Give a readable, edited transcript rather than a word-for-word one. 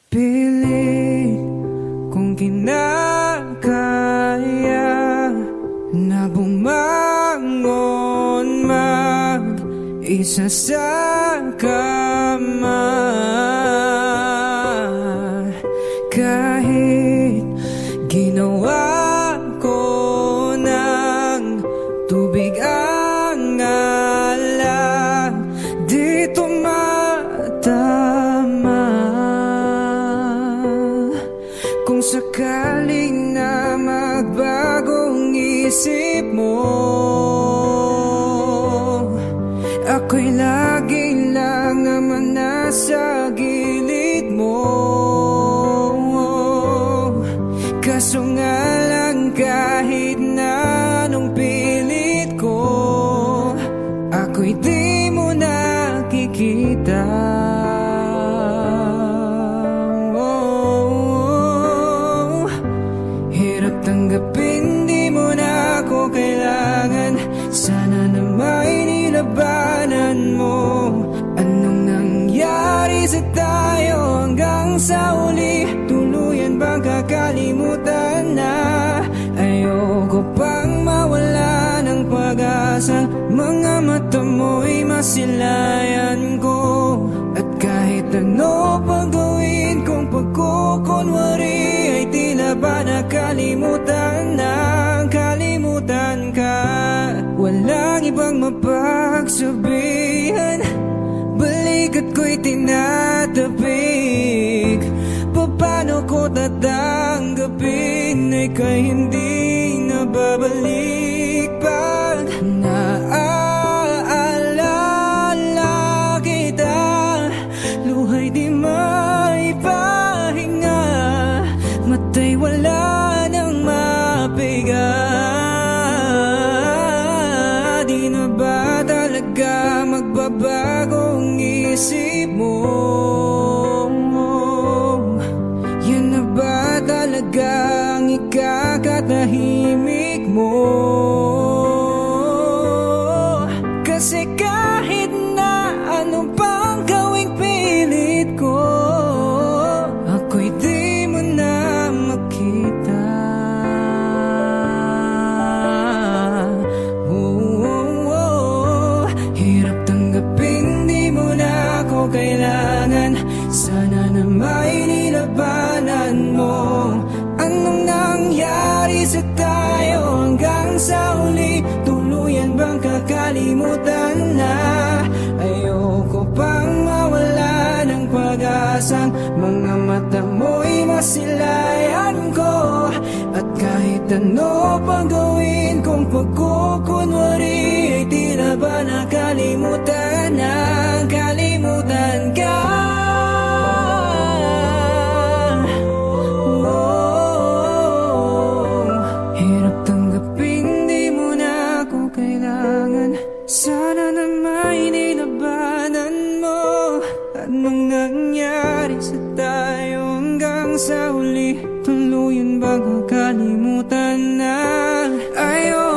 Pilit kong kinakaya na bumangon mag-isa sa kama, kahit ginawa ko ng tubig ang alak, dito matama. Kung sakaling na magbagong isip mo, ako'y lagi lang naman nasa gilid mo. Kaso nga lang kahit na anong pilit ko, ako'y di mo nakikita. Hirap tanggapin, di mo na ako kailangan. Sana na may nilabanan mo. Anong nangyari sa tayo hanggang sa uli? Tuluyan bang kakalimutan na? Ayoko pang mawala ng pag-asa. Mga mata mo'y masilayan ko. At kahit ano pang gawin kong pagkukunwari, ay tila ba nakalimutan na, kalimutan ka. Walang ibang mapagsabihan, balikat ko'y tinatapik. Paano ko tatanggapin ay kay hindi nababalik? Pag naaalala kita, luhay di maipahinga, matay wala nang mapiga. Di na ba talaga magbabago ang isip mo? Yan na ba talaga ang ikakatahimik mo? Kasi kahit na ano pang gawing pilit ko, ako'y di mo na makita. Hirap tanggapin, di mo na ako kailangan. Sana na may nilabanan mo. Anong nangyari sa tayo hanggang sa uli? Tuluyan bang kakalimutan na? Ayoko pang mawala ng pag-asang mga mata mo'y masilayan ko. At kahit ano pang gawin kong pagkukunwari, ay tila ba nakalimutan na, kalimutan ka. Sana na may nilabanan mo. Anong nangyari sa tayo hanggang sa huli? Tuluyan bang kakalimutan na? Ayaw